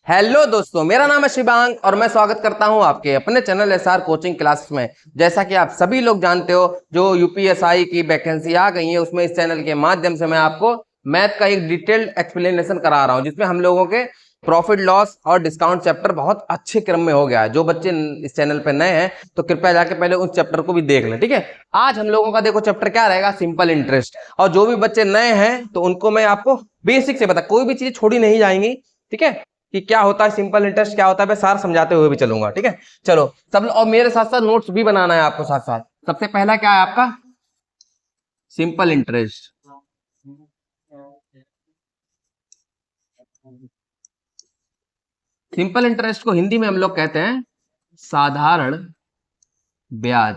Hello दोस्तों, मेरा नाम है शिवांग और मैं स्वागत करता हूं आपके अपने चैनल एसआर कोचिंग क्लासेस में। जैसा कि आप सभी लोग जानते हो, जो यूपीएसआई की वैकेंसी आ गई है उसमें इस चैनल के माध्यम से मैं आपको मैथ का एक डिटेल्ड एक्सप्लेनेशन करा रहा हूं, जिसमें हम लोगों के प्रॉफिट लॉस और डिस्काउंट चैप्टर बहुत अच्छे क्रम में हो गया है। जो बच्चे इस चैनल पर नए हैं तो कृपया जाके पहले उस चैप्टर को भी देख लें, ठीक है। आज हम लोगों का देखो चैप्टर क्या रहेगा, सिंपल इंटरेस्ट। और जो भी बच्चे नए हैं तो उनको मैं आपको बेसिक से बता, कोई भी चीज छोड़ी नहीं जाएंगी, ठीक है, कि क्या होता है सिंपल इंटरेस्ट, क्या होता है, मैं सार समझाते हुए भी चलूंगा, ठीक है। चलो सब, और मेरे साथ साथ नोट्स भी बनाना है आपको साथ साथ। सबसे पहला क्या है आपका, सिंपल इंटरेस्ट। सिंपल इंटरेस्ट को हिंदी में हम लोग कहते हैं साधारण ब्याज।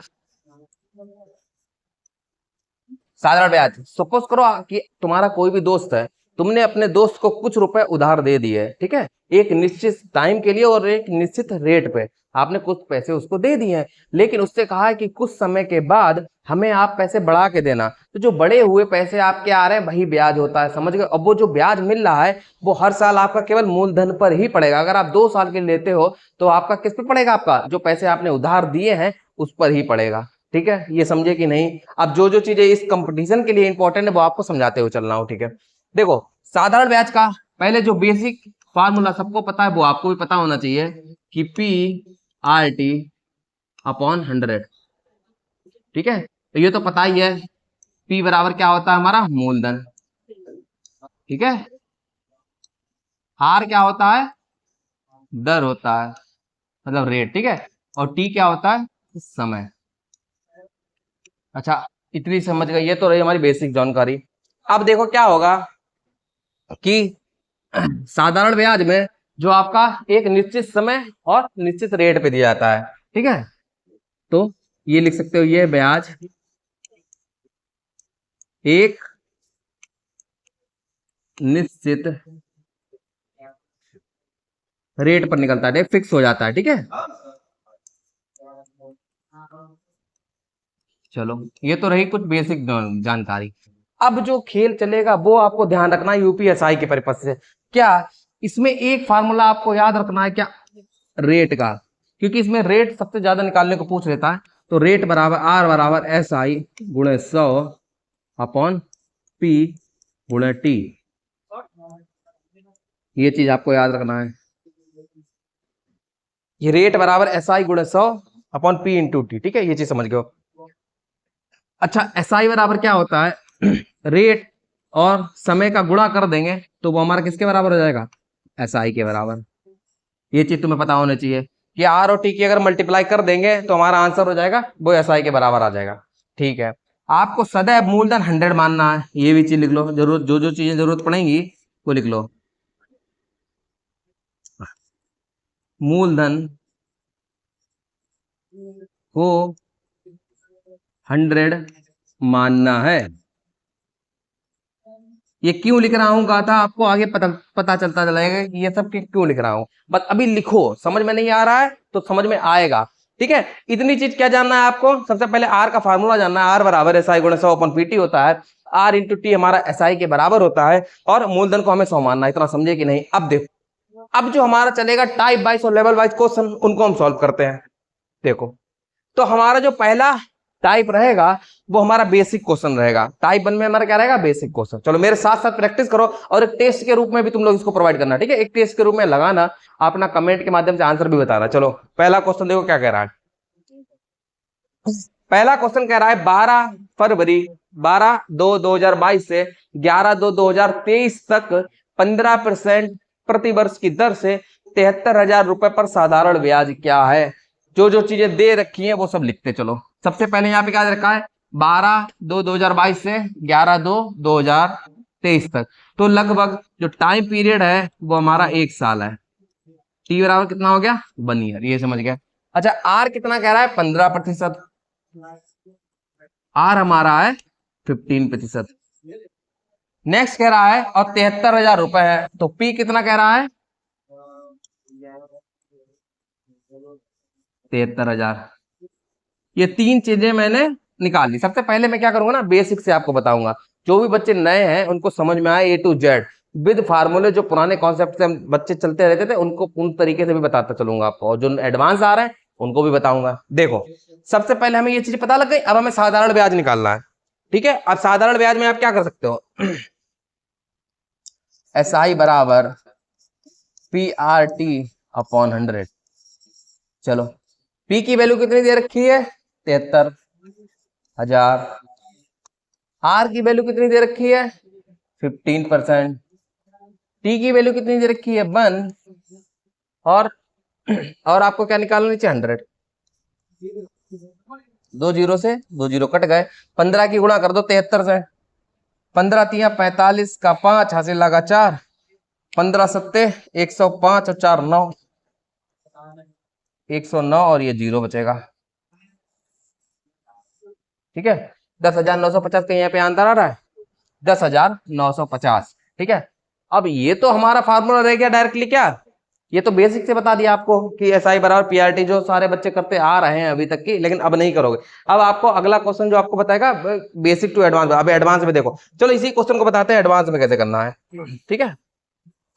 साधारण ब्याज। सपोज करो कि तुम्हारा कोई भी दोस्त है, तुमने अपने दोस्त को कुछ रुपए उधार दे दिए, ठीक है, एक निश्चित टाइम के लिए और एक निश्चित रेट पे आपने कुछ पैसे उसको दे दिए हैं। लेकिन उससे कहा है कि कुछ समय के बाद हमें आप पैसे बढ़ा के देना। तो जो बड़े हुए पैसे आपके आ रहे हैं वही ब्याज होता है, समझ गए। अब वो जो ब्याज मिल रहा है वो हर साल आपका केवल मूलधन पर ही पड़ेगा। अगर आप 2 साल के लेते हो तो आपका किस पे पड़ेगा, आपका जो पैसे आपने उधार दिए हैं उस पर ही पड़ेगा, ठीक है। ये समझे कि नहीं। अब जो जो चीजें इस कंपटीशन के लिए इंपॉर्टेंट है वो आपको समझाते हुए चलना हो, ठीक है। देखो, साधारण ब्याज का पहले जो बेसिक फार्मूला सबको पता है वो आपको भी पता होना चाहिए कि पी आर टी अपॉन 100, ठीक है। तो ये तो पता ही है, पी बराबर क्या होता है हमारा मूलधन, ठीक है। आर क्या होता है, दर होता है, मतलब रेट, ठीक है। और टी क्या होता है, समय। अच्छा, इतनी समझ गए, ये तो रही हमारी बेसिक जानकारी। अब देखो क्या होगा कि साधारण ब्याज में जो आपका एक निश्चित समय और निश्चित रेट पे दिया जाता है, ठीक है। तो ये लिख सकते हो, ये ब्याज एक निश्चित रेट पर निकलता है, फिक्स हो जाता है, ठीक है। चलो, ये तो रही कुछ बेसिक जानकारी। अब जो खेल चलेगा वो आपको ध्यान रखना है यूपीएसआई के परिपथ से। क्या इसमें एक फार्मूला आपको याद रखना है, क्या, रेट का, क्योंकि इसमें रेट सबसे ज्यादा निकालने को पूछ लेता है। तो रेट बराबर आर बराबर एस आई गुणे 100 अपॉन पी गुणे टी। ये चीज आपको याद रखना है, ये रेट बराबर एस आई गुणे 100 अपॉन पी इंटू टी, ठीक है। ये चीज समझ गए। अच्छा, एस आई बराबर क्या होता है रेट और समय का गुणा कर देंगे तो वो हमारा किसके बराबर हो जाएगा, एस आई के बराबर। ये चीज तुम्हें पता होनी चाहिए कि आर और टी की अगर मल्टीप्लाई कर देंगे तो हमारा आंसर हो जाएगा वो एस आई के बराबर आ जाएगा, ठीक है। आपको सदैव मूलधन 100 मानना है, ये भी चीज लिख लो, जरूरत जो जो चीजें जरूरत पड़ेंगी वो लिख लो। मूलधन को 100 मानना है। ये क्यों लिख रहा हूं कहा था आपको, आगे पता चलता चलेगा कि ये सब क्यों लिख रहा हूं। बस अभी लिखो, समझ में नहीं आ रहा है तो समझ में आएगा, ठीक है। इतनी चीज क्या जानना है आपको, सबसे पहले आर का फार्मूला जानना है। आर बराबर एस आई गुणा 100 अपॉन पीटी होता है। आर इंटू टी हमारा एस आई के बराबर होता है और मूलधन को हमें 100 मानना है। इतना समझे कि नहीं। अब देखो, अब जो हमारा चलेगा टाइप वाइज और लेवल वाइज क्वेश्चन, उनको हम सॉल्व करते हैं। देखो, तो हमारा जो पहला टाइप रहेगा वो हमारा बेसिक क्वेश्चन रहेगा। टाइप 1 में हमारा क्या रहेगा, बेसिक क्वेश्चन। चलो मेरे साथ साथ प्रैक्टिस करो और एक टेस्ट के रूप में भी तुम लोग इसको प्रोवाइड करना, ठीक है। एक टेस्ट के रूप में लगाना, अपना कमेंट के माध्यम से आंसर भी बताना। चलो पहला क्वेश्चन देखो क्या कह रहा है। पहला क्वेश्चन कह रहा है 12 फरवरी 12/2/2022 से 11/2/2023 तक 15% प्रतिवर्ष की दर से 73,000 रुपए पर साधारण ब्याज क्या है। जो जो चीजें दे रखी हैं वो सब लिखते चलो। सबसे पहले यहाँ पे क्या रखा है, 12/2/2022 से 11/2/2023 तक। तो लगभग जो टाइम पीरियड है वो हमारा 1 साल है। टी बराबर कितना हो गया, 1 ईयर, ये समझ गया। अच्छा, आर कितना कह रहा है, 15%। आर हमारा है 15%। नेक्स्ट कह रहा है और 73,000 रुपए है, तो पी कितना कह रहा है, 73,000। ये तीन चीजें मैंने निकाल ली। सबसे पहले मैं क्या करूंगा ना, बेसिक से आपको बताऊंगा। जो भी बच्चे नए हैं उनको समझ में आए A to Z। विद फार्मूले, जो पुराने कॉन्सेप्ट से हम बच्चे चलते रहते थे उनको उन तरीके से भी बताता चलूंगा आपको, और जो एडवांस आ रहे हैं उनको भी बताऊंगा। देखो सबसे पहले हमें ये चीज पता लग गई, अब हमें साधारण ब्याज निकालना है। ठीक है, अब साधारण ब्याज में आप क्या कर सकते हो, SI बराबर PRT अपॉन 100। चलो P की वैल्यू कितनी दे रखी है, 73,000। R की वैल्यू कितनी दे रखी है, 15%। T की वैल्यू कितनी दे रखी है, 1। और आपको क्या निकालना नीचे, 100। 2 जीरो से 2 जीरो कट गए, 15 की गुणा कर दो 73 से, 15 तिया 45 का 5 हासिल लगा 4, 15 सत्ते 105 और 4 9, 109 और ये जीरो बचेगा। ठीक है, 10,950 का यहाँ पे आंसर आ रहा है, 10,950। ठीक है, अब ये तो हमारा फार्मूला रह गया डायरेक्टली, क्या ये तो बेसिक से बता दिया आपको कि SI बराबर PRT, जो सारे बच्चे करते आ रहे हैं अभी तक की, लेकिन अब नहीं करोगे। अब आपको अगला क्वेश्चन जो आपको बताएगा बेसिक टू एडवांस, अब एडवांस में देखो। चलो इसी क्वेश्चन को बताते हैं एडवांस में कैसे करना है। ठीक है,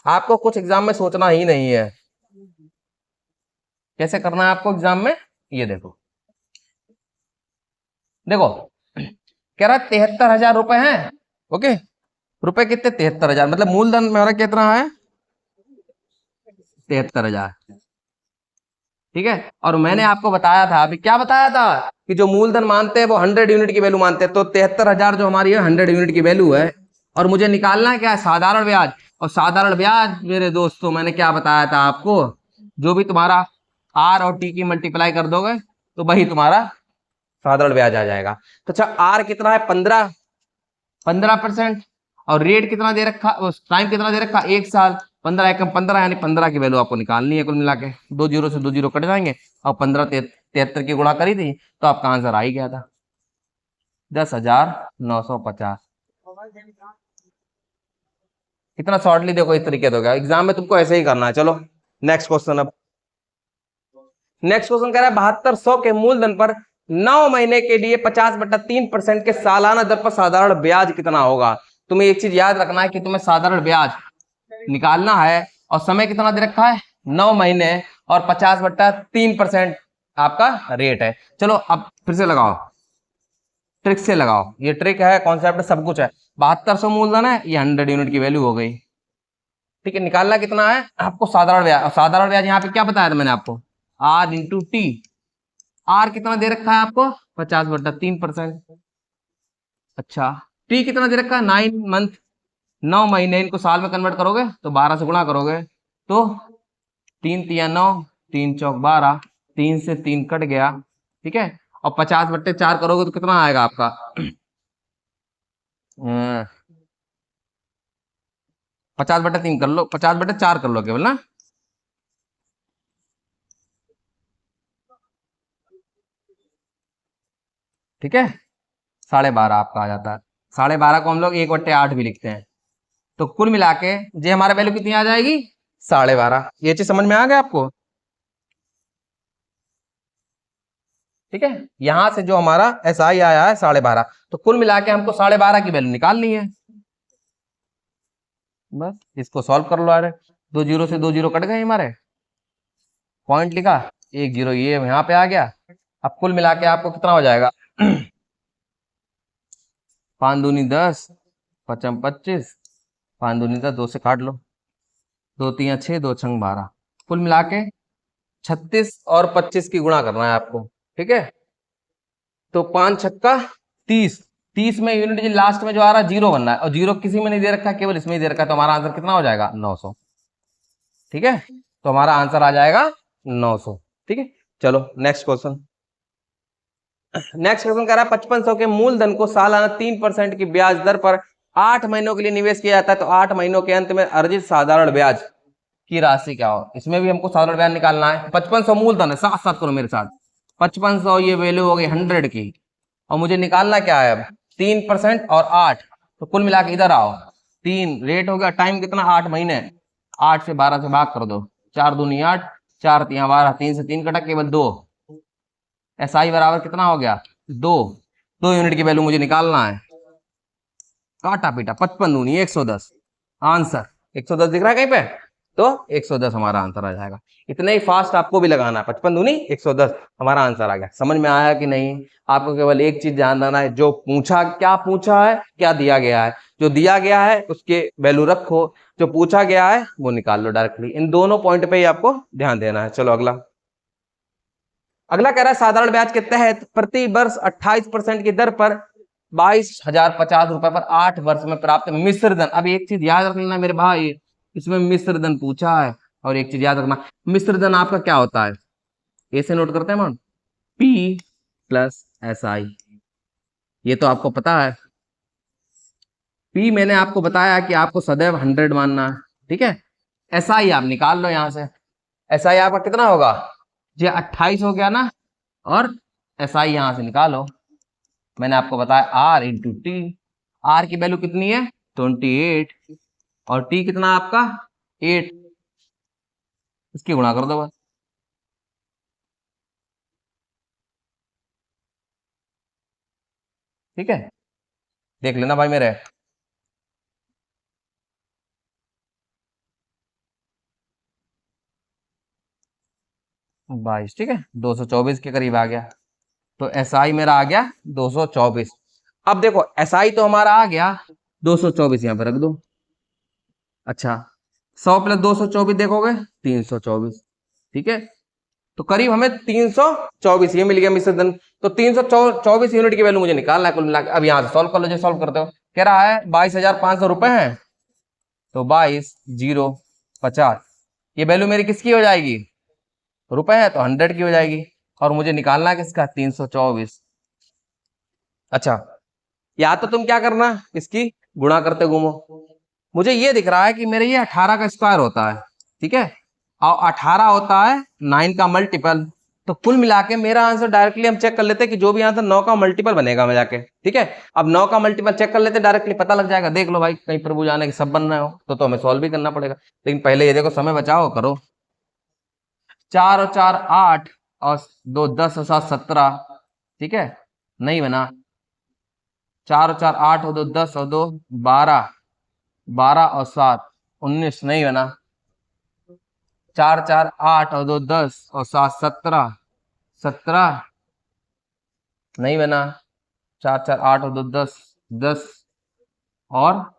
आपको कुछ एग्जाम में सोचना ही नहीं है, कैसे करना है आपको एग्जाम में। ये देखो देखो कह रहा है 73,000 रुपए हैं। ओके, रुपए कितने, 73,000, मतलब मूलधन मेरा कितना है, 73,000। ठीक है, और मैंने आपको बताया था, अभी क्या बताया था कि जो मूलधन मानते हैं वो 100 यूनिट की वैल्यू मानते हैं, तो 73,000 जो हमारी है 100 यूनिट की वैल्यू है, और मुझे निकालना है क्या है, साधारण ब्याज। और साधारण ब्याज मेरे दोस्तों मैंने क्या बताया था आपको, जो भी तुम्हारा R और T की मल्टीप्लाई कर दोगे तो वही तुम्हारा साधारण ब्याज आ जाएगा। तो अच्छा R कितना है, 15%, और रेट कितना दे रखा, टाइम कितना दे रखा, 1 साल। 15 एकम 15, यानी 15 की वैल्यू आपको निकालनी है कुल मिला के। 2 जीरो से 2 जीरो कट जाएंगे, और 15 73 की गुणा करी थी तो आपका आंसर आ ही गया था, 10,950। कितना शॉर्टली देखो, इस तरीके से हो गया। एग्जाम में तुमको ऐसे ही करना है। चलो नेक्स्ट क्वेश्चन। अब नेक्स्ट क्वेश्चन कह रहा है 7200 के मूलधन पर 9 महीने के लिए 50/3% के सालाना दर पर साधारण ब्याज कितना होगा। तुम्हें एक चीज याद रखना है कि तुम्हें साधारण ब्याज निकालना है, और समय कितना दे रखा है, 9 महीने, और 50/3% आपका रेट है। चलो अब फिर से लगाओ, ट्रिक से लगाओ, ये ट्रिक है, कॉन्सेप्ट सब कुछ है। 7200 मूलधन है, ये 100 यूनिट की वैल्यू हो गई। ठीक है, निकालना कितना है आपको, साधारण ब्याज। साधारण ब्याज यहाँ पे क्या बताया था मैंने आपको, R इंटू टी। R कितना दे रखा है आपको, 50/3%। अच्छा, T कितना दे रखा है, 9 मंथ, 9 महीने। इनको साल में कन्वर्ट करोगे तो 12 से गुणा करोगे तो 3 तिया 9, 3 चौक 12, 3 से 3 कट गया। ठीक है, और 50/4 करोगे तो कितना आएगा आपका, 50/3 कर लो, 50/4 कर लो केवल ना। ठीक है, 12.5 आपका आ जाता है। 12.5 को हम लोग 1/8 भी लिखते हैं। तो कुल मिला के जे हमारा वैल्यू कितनी आ जाएगी, 12.5। ये चीज समझ में आ गया आपको। ठीक है, यहां से जो हमारा SI आया है 12.5, तो कुल मिला के हमको 12.5 की वैल्यू निकालनी है। बस इसको सॉल्व कर लो। अरे 2 जीरो से 2 जीरो कट गए हमारे, पॉइंट लिखा, 1 जीरो ये यहाँ पे आ गया। अब कुल मिला के आपको कितना हो जाएगा, 5 दूनी 10, 5 25, 5 दूनी 10, 2 से काट लो, 2 तिया 6, 2 छंग 12, कुल मिला के 36 और 25 की गुणा करना है आपको। ठीक है, तो 5 छक्का 30, 30 में यूनिट जी लास्ट में जो आ रहा है जीरो बनना है, और जीरो किसी में नहीं दे रखा, केवल इसमें ही दे रखा है, तो हमारा आंसर कितना हो जाएगा, 900। ठीक है, तो हमारा आंसर आ जाएगा 900। ठीक है, चलो नेक्स्ट क्वेश्चन। नेक्स्ट क्वेश्चन कह रहा है 5500 के मूलधन को सालाना 3% की ब्याज दर पर 8 महीनों के लिए निवेश किया जाता है, तो 8 महीनों के अंत में अर्जित साधारण ब्याज की राशि क्या हो। इसमें भी हमको साधारण ब्याज निकालना है। 5500 मूलधन है, साथ साथ करो मेरे साथ। 5500 ये वैल्यू हो गई 100 की, और मुझे निकालना क्या है अब, 3% और 8, तो कुल मिला के इधर आओ, 3 रेट हो गया, टाइम कितना, 8 महीने, 8 से 12 से भाग कर दो, 4 दूनी 8, 4 तिया 12, 3 से 3 कटा, केवल 2। SI बराबर कितना हो गया, 2 यूनिट की वैल्यू मुझे निकालना है। काटा पीटा, 55 दूनी 110, आंसर 110 दिख रहा है कहीं पे, तो 110 हमारा आंसर आ जाएगा। इतने ही फास्ट आपको भी लगाना है, 55 दूनी 110 हमारा आंसर आ गया। समझ में आया कि नहीं? आपको केवल एक चीज ध्यान देना है, जो पूछा क्या पूछा है, क्या दिया गया है। जो दिया गया है उसके वैल्यू रखो, जो पूछा गया है वो निकाल लो डायरेक्टली। इन दोनों पॉइंट पे ही आपको ध्यान देना है। चलो अगला। अगला कह रहा है साधारण ब्याज के तहत प्रति वर्ष 28% की दर पर 22,050 रुपए पर 8 वर्ष में प्राप्त मिश्र धन। अब एक चीज याद रखना मेरे भाई, इसमें मिश्र धन पूछा है, और एक चीज याद रखना, मिश्र धन आपका क्या होता है, ऐसे नोट करते हैं हम, P प्लस SI। ये तो आपको पता है। P मैंने आपको बताया कि आपको सदैव 100 मानना है, ठीक है। SI आप निकाल लो यहां से। SI आपका कितना होगा, ये 28 हो गया ना, और SI यहां से निकालो। मैंने आपको बताया R इंटू टी। R की वैल्यू कितनी है 28, और T कितना आपका 8, इसकी गुणा कर दो बस। ठीक है, देख लेना भाई मेरे। बाईस, ठीक है, 224 के करीब आ गया। तो SI मेरा आ गया 224। अब देखो SI तो हमारा आ गया 224, यहां पर रख दो। अच्छा, 100 प्लस 224 देखोगे 324, ठीक है। तो करीब हमें 324 ये मिल गया मिश्र धन। तो 324 यूनिट की वैल्यू मुझे निकालना है कुल मिलाकर। अब यहां से सॉल्व कर लो, जो सॉल्व करते हो। कह रहा है 22,500 रुपए है, तो 22,050 ये वैल्यू मेरी किसकी हो जाएगी, रुपए है तो 100 की हो जाएगी, और मुझे निकालना है किसका 324। अच्छा, या तो तुम क्या करना, इसकी गुणा करते घूमो। मुझे ये दिख रहा है कि मेरे ये 18 का स्क्वायर होता है, ठीक है, और 18 होता है 9 का मल्टीपल। तो कुल मिला के मेरा आंसर डायरेक्टली हम चेक कर लेते हैं कि जो भी आंसर 9 का मल्टीपल बनेगा में जाके, ठीक है। अब 9 का मल्टीपल चेक कर लेते, डायरेक्टली पता लग जाएगा। देख लो भाई, कहीं प्रभु जाने के सब बन रहे हो तो हमें सॉल्व भी करना पड़ेगा। लेकिन पहले ये देखो, समय बचाओ, करो। 4 और 4 8, और 2 10 और 7 17, ठीक है, नहीं बना। 4 और 4 8, और 2 10, और 2 12, 12 और 7 19, नहीं बना। 4 4 8, और 2 10, और 7 17, 17 नहीं बना। 4 4 8, और 2 10, 10 और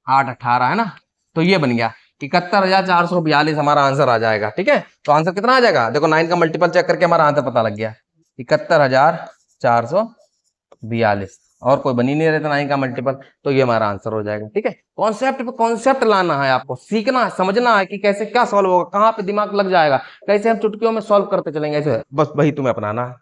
8 18 है ना। तो ये बन गया 71,442 हमारा आंसर आ जाएगा, ठीक है। तो आंसर कितना आ जाएगा, देखो 9 का मल्टीपल चेक करके हमारा आंसर पता लग गया, 71,442। और कोई बनी नहीं रहता 9 का मल्टीपल, तो ये हमारा आंसर हो जाएगा, ठीक है। कॉन्सेप्ट पे कॉन्सेप्ट लाना है आपको, सीखना है, समझना है कि कैसे क्या सॉल्व होगा, कहाँ पे दिमाग लग जाएगा, कैसे हम चुटकियों में सॉल्व करते चलेंगे, ऐसे बस वही तुम्हें अपनाना है।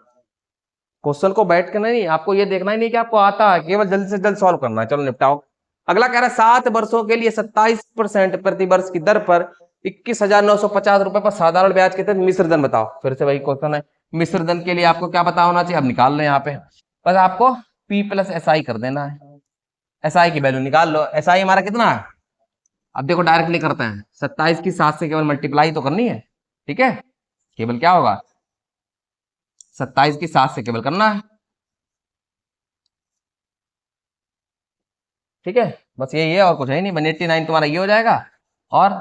क्वेश्चन को बैठ के नहीं, आपको ये देखना ही नहीं कि आपको आता है, केवल जल्द से जल्द सॉल्व करना है। चलो निपटाओ। अगला कह रहा है 7 वर्षों के लिए 27% प्रति वर्ष की दर पर 21,950 रुपए पर साधारण ब्याज के तहत मिश्र धन बताओ। फिर से वही क्वेश्चन है, मिश्र धन के लिए आपको क्या पता होना चाहिए, अब निकाल लो। यहाँ पे बस आपको P प्लस SI कर देना है। SI की वैल्यू निकाल लो। SI हमारा कितना है, अब देखो डायरेक्टली करते हैं। 27 की 7 से केवल मल्टीप्लाई तो करनी है, ठीक है। केवल क्या होगा, 27 की 7 से केवल करना है, ठीक है। बस यही है और कुछ है नहीं। 189 तुम्हारा ये हो जाएगा, और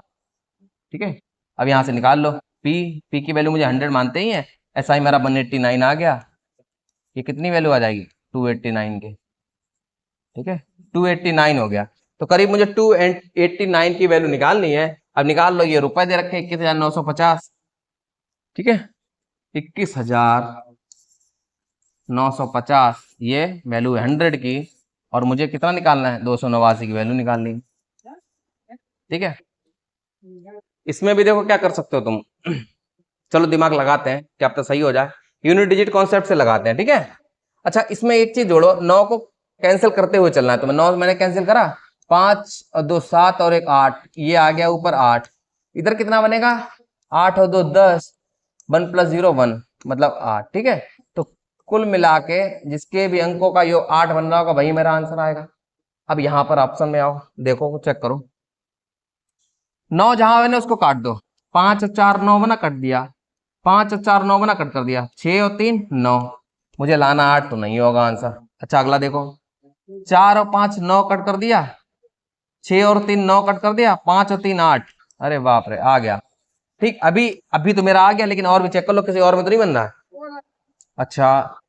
ठीक है। अब यहां से निकाल लो P की वैल्यू मुझे 100 मानते ही है। SI मेरा 189 आ गया, ये कितनी वैल्यू आ जाएगी 289 के, ठीक है, 289 हो गया। तो करीब मुझे 289 की वैल्यू निकालनी है। अब निकाल लो, ये रुपए दे रखे 21,950, ठीक है, 21,950 ये वैल्यू है 100 की, और मुझे कितना निकालना है 289 की वैल्यू निकालनी है, ठीक है। इसमें भी देखो क्या कर सकते हो तुम, चलो दिमाग लगाते हैं, क्या पता सही हो जाए। यूनिट डिजिट कॉन्सेप्ट से लगाते हैं, ठीक है। अच्छा, इसमें एक चीज जोड़ो, 9 को कैंसिल करते हुए चलना है तुम्हें। 9 मैंने कैंसिल करा, 5 और 2 7 और 1 8, ये आ गया ऊपर 8, इधर कितना बनेगा 8 और 2 10, 1 प्लस 0 1 मतलब 8, ठीक है। तो कुल मिला के जिसके भी अंकों का योग 8 बन रहा होगा वही मेरा आंसर आएगा। अब यहां पर ऑप्शन में आओ, देखो चेक करो। 9 जहां बने उसको काट दो, 5 और 4 9 बना, कट दिया। 5 और 4 9 बना, कट कर दिया। 6 और 3 9, मुझे लाना 8 तो नहीं होगा आंसर। अच्छा अगला देखो, 4 और 5 9 कट कर दिया, 6 और 3 9 कट कर दिया, 5 और 3 8। अरे बाप रे, आ गया। ठीक, अभी अभी तो मेरा आ गया, लेकिन और भी चेक कर लो, किसी और में तो नहीं बन रहा है। अच्छा,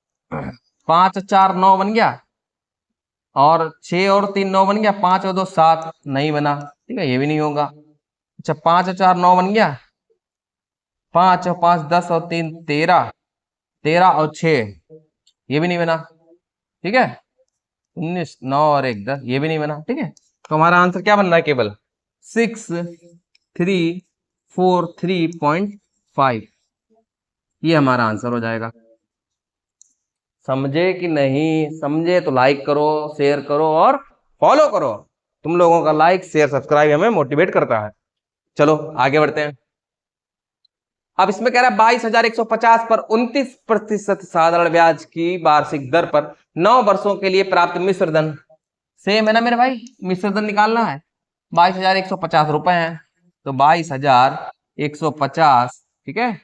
5 और 4 9 बन गया, और 6 और 3 9 बन गया, 5 और 2 7 नहीं बना। ठीक है, ये भी नहीं होगा। अच्छा, 5 और 4 9 बन गया, 5 और 5 10 और 3 13, 13 और 6 ये भी नहीं बना। ठीक है, 19 9 और 1 10 ये भी नहीं बना। ठीक है, तो हमारा आंसर क्या बन रहा है, केवल 6343.5। ये हमारा आंसर हो जाएगा। समझे कि नहीं समझे तो लाइक करो, शेयर करो और फॉलो करो। तुम लोगों का लाइक शेयर सब्सक्राइब हमें मोटिवेट करता है। चलो आगे बढ़ते हैं। अब इसमें कह रहा है 22,150 पर 29% साधारण ब्याज की वार्षिक दर पर 9 वर्षों के लिए प्राप्त मिश्र धन। सेम है ना मेरे भाई, मिश्र धन निकालना है। 22,150 रुपए है, तो 22,150। ठीक है,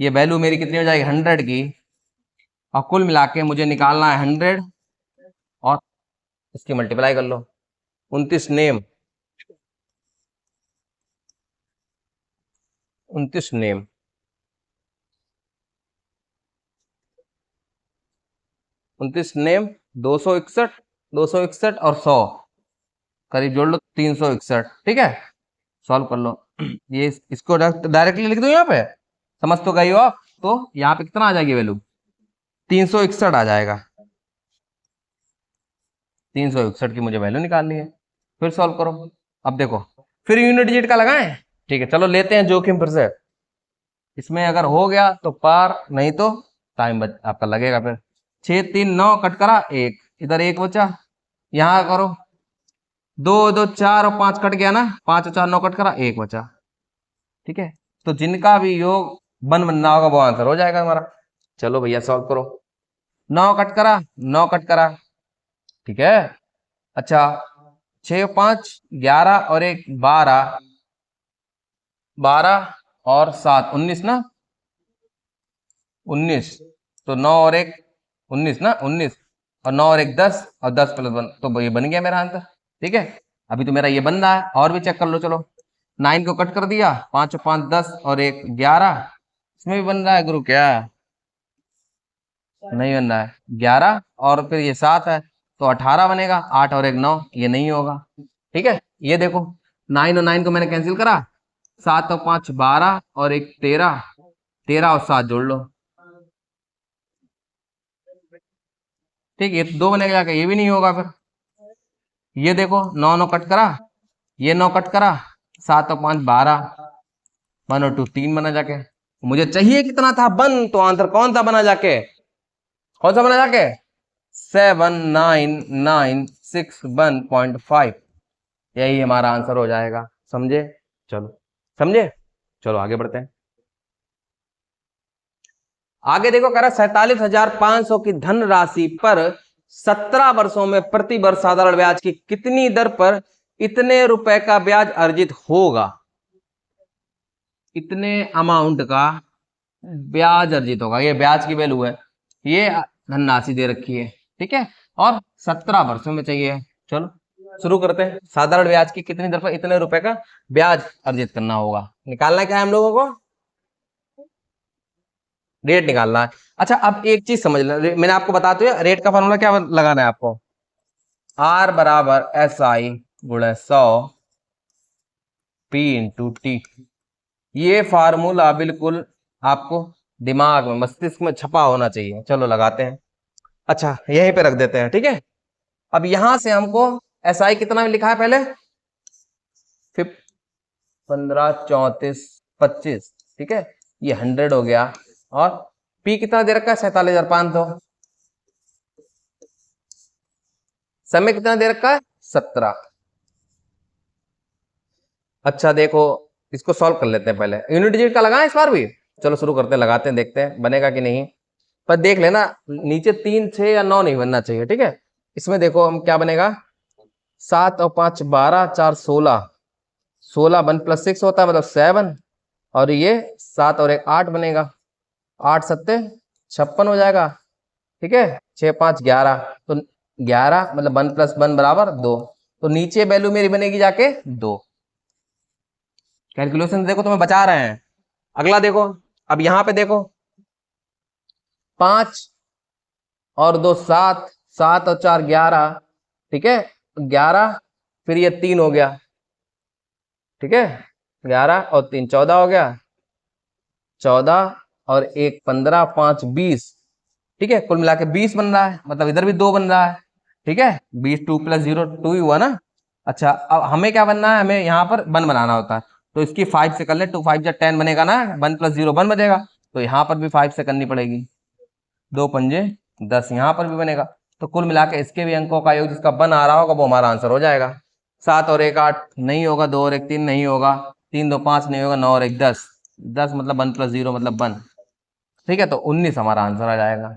ये वैल्यू मेरी कितनी हो जाएगी, 100 की, और कुल मिला के मुझे निकालना है 100 और इसकी मल्टीप्लाई कर लो। 29 नेम, 29 नेम, 29 नेम, 261, 261 और 100 करीब जोड़ लो, 361। ठीक है, सॉल्व कर लो। ये इसको डायरेक्टली लिख दो यहाँ पे, समझ तो गई हो आप। तो यहाँ पे कितना आ जाएगी वैल्यू, 361 आ जाएगा। 361 की मुझे वैल्यू निकालनी है। फिर सॉल्व करो। अब देखो, फिर यूनिट डिजिट का लगाएं। ठीक है, चलो लेते हैं जोखिम फिर से। इसमें अगर हो गया तो पार, नहीं तो टाइम आपका लगेगा। फिर 6 3 9 कट करा, 1 इधर 1 बचा, यहाँ करो 2 2 4 और 5 कट गया ना, 5 और 4 9 कट करा, 1 बचा। ठीक है, तो जिनका भी योग बन बनना होगा वो आंसर हो जाएगा हमारा। चलो भैया सॉल्व करो। 9 कट करा, 9 कट करा। ठीक है, अच्छा 6 5 11 और 1 12, 12 और 7 19 ना, 19, तो 9 और 1 19 ना, 19 और 9 और 1 10 और 10 प्लस 1, तो ये बन गया मेरा आंसर। ठीक है, अभी तो मेरा ये बन रहा है, और भी चेक कर लो। चलो 9 को कट कर दिया, 5 और 5 10 और 1 11, इसमें भी बन रहा है गुरु क्या, नहीं बन रहा है। 11 और फिर ये 7 है, तो 18 बनेगा। 8 और 1 9, ये नहीं होगा। ठीक है, ये देखो 9 और 9 को मैंने कैंसिल करा, 7 और 5 12 और 1 13, 13 और 7 जोड़ लो। ठीक, ये 2 बनेगा जाके, ये भी नहीं होगा। फिर ये देखो 9 9 कट करा, ये 9 कट करा, 7 और 5 12, 1 और 2 3 बना जाके। मुझे चाहिए कितना था, 1, तो आंसर कौन था बना जाके, कौन सा बना जाके, 7996 1.5। यही हमारा आंसर हो जाएगा। समझे, चलो समझे, चलो आगे बढ़ते हैं। आगे देखो, कह रहा 47,500 की धनराशि पर 17 वर्षों में प्रति वर्ष साधारण ब्याज की कितनी दर पर इतने रुपए का ब्याज अर्जित होगा। इतने अमाउंट का ब्याज अर्जित होगा, ये ब्याज की वैल्यू है, ये धनराशि दे रखी है। ठीक है, और 17 वर्षों में चाहिए। चलो शुरू करते हैं। साधारण ब्याज की कितनी दर पर इतने रुपए का ब्याज अर्जित करना होगा, निकालना क्या है हम लोगों को, रेट निकालना है। अच्छा, अब एक चीज समझ लेना, मैंने आपको बता दिया रेट का फॉर्मूला क्या लगाना है आपको, R बराबर SI गुणे 100 P इंटू टी। ये फार्मूला बिल्कुल आपको दिमाग में, मस्तिष्क में छपा होना चाहिए। चलो लगाते हैं। अच्छा, यहीं पे रख देते हैं। ठीक है, अब यहां से हमको SI कितना लिखा है पहले, 15 34 25। ठीक है, ये 100 हो गया, और P कितना दे रखा है, 47,500। समय कितना दे रखा है, 17। अच्छा देखो, इसको सॉल्व कर लेते हैं। पहले यूनिट डिजिट का लगाएं इस बार भी। चलो शुरू करते हैं, लगाते हैं, देखते हैं बनेगा कि नहीं। पर देख लेना, नीचे 3 6 या 9 नहीं बनना चाहिए। ठीक है, इसमें देखो हम क्या बनेगा, 7 और 5 12 4 16, 16 1 + 6 होता है, मतलब 7, और ये 7 और 1 8 बनेगा, 8 7 56 हो जाएगा। ठीक है, 6 5 11, तो 11 मतलब 1 + 1 बराबर 2। तो नीचे वैल्यू मेरी बनेगी जाके 2। कैलकुलेशन देखो तुम्हें बचा रहे हैं। अगला देखो, अब यहां पे देखो 5 और 2 7, 7 और 4 11, ठीक है 11, फिर ये 3 हो गया, ठीक है 11 और 3 14 हो गया, 14 और 1 15, 5 20, ठीक है कुल मिला के 20 बन रहा है, मतलब इधर भी 2 बन रहा है, ठीक है 20 2 + 0 2 ही हुआ ना। अच्छा अब हमें क्या बनना है, हमें यहाँ पर 1 बनाना होता है, तो इसकी 5 से कर ले, 2 5 10 बनेगा ना, 1 + 0 1 बनेगा, तो यहाँ पर भी 5 से करनी पड़ेगी, 2 पंजे 10, यहाँ पर भी बनेगा। तो कुल मिला के इसके भी अंकों का योग जिसका 1 आ रहा होगा वो हमारा आंसर हो जाएगा। 7 और 1 8 नहीं होगा, 2 और 1 3 नहीं होगा, 3 2 5 नहीं होगा, 9 और 1 10, 10 मतलब 1 + 0 मतलब 1, ठीक है तो 19 हमारा आंसर आ जाएगा।